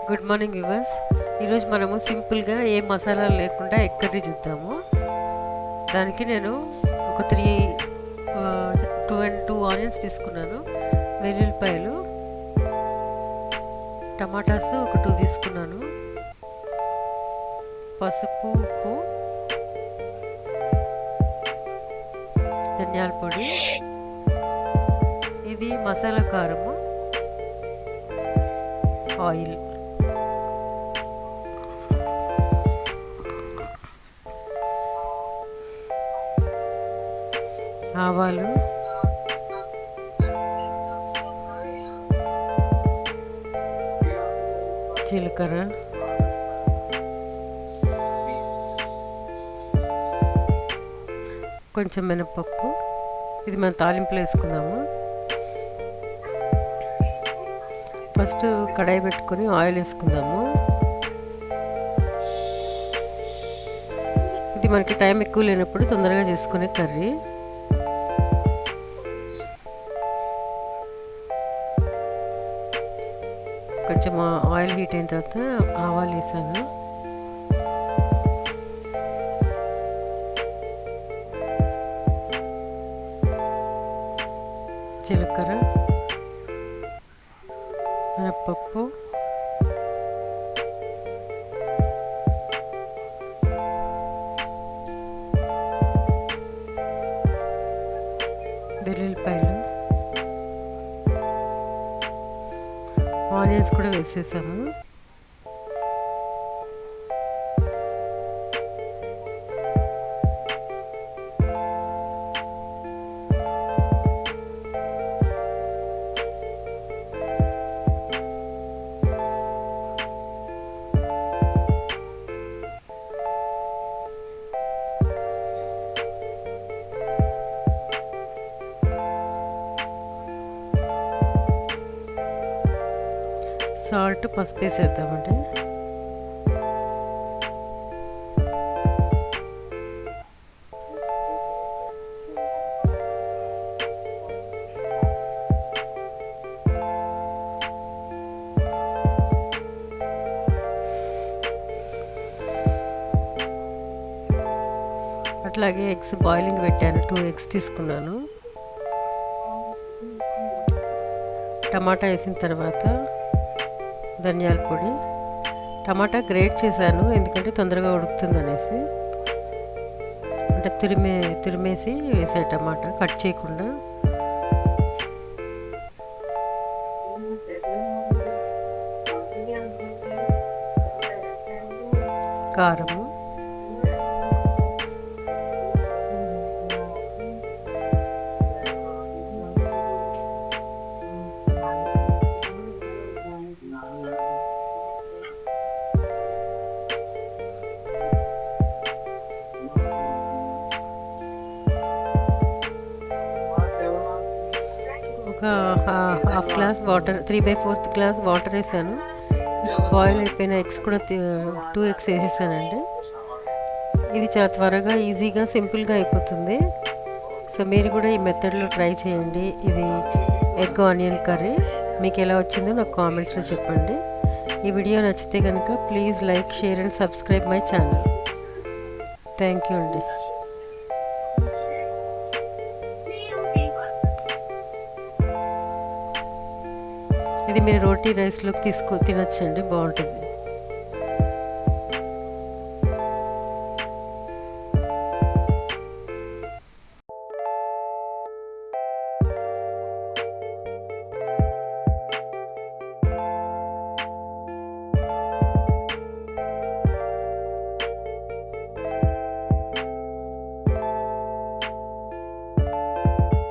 Good morning viewers. ఈరోజు మనము సింపుల్గా ఏ మసాలాలు లేకుండా ఎగ్ కర్రీ చూద్దాము. దానికి నేను ఒక 2 ఆనియన్స్ తీసుకున్నాను, వెల్లుల్లిపాయలు, టమాటాస్ ఒక 2 తీసుకున్నాను, పసుపు, ఉప్పు, ధనియాల పొడి, ఇది మసాలా కారము, ఆయిల్, ఆవాలు, జీలకర్ర, కొంచెం మినపప్పు. ఇది మనం తాలింపులో వేసుకుందాము. ఫస్ట్ కడాయి పెట్టుకొని ఆయిల్ వేసుకుందాము. ఇది మనకి టైం ఎక్కువ లేనప్పుడు తొందరగా చేసుకునే కర్రీ. కొంచెం ఆయిల్ హీట్ అయిన తర్వాత ఆవాలు వేసాను, జీలకర్ర, మినప్పప్పు, వెల్లుల్లిపాయలు, ఆనియన్స్ కూడా వేసేసాము. సాల్ట్, పసుపు వేసేద్దామండి. అట్లాగే ఎగ్స్ బాయిలింగ్ పెట్టాను, 2 ఎగ్స్ తీసుకున్నాను. టమాటా వేసిన తర్వాత ధనియాల పొడి, టమాటా గ్రేట్ చేశాను ఎందుకంటే తొందరగా ఉడుకుతుంది అనేసి, అంటే తురిమేసి వేసే టమాటా కట్ చేయకుండా. కారము, ఒక half glass water, 3/4 glass water వేసాను. బాయిల్ అయిపోయిన ఎగ్స్ కూడా 2 ఎగ్స్ వేసేసానండి. ఇది చాలా త్వరగా, ఈజీగా, సింపుల్గా అయిపోతుంది. సో మీరు కూడా ఈ మెథడ్లో ట్రై చేయండి. ఇది ఎగ్ ఆనియన్ కర్రీ. మీకు ఎలా వచ్చిందో నాకు కామెంట్స్లో చెప్పండి. ఈ వీడియో నచ్చితే కనుక please like, share and subscribe my channel. Thank you అండి. ఇది మీరు రోటీ రైస్లోకి తినొచ్చండి, బాగుంటుంది.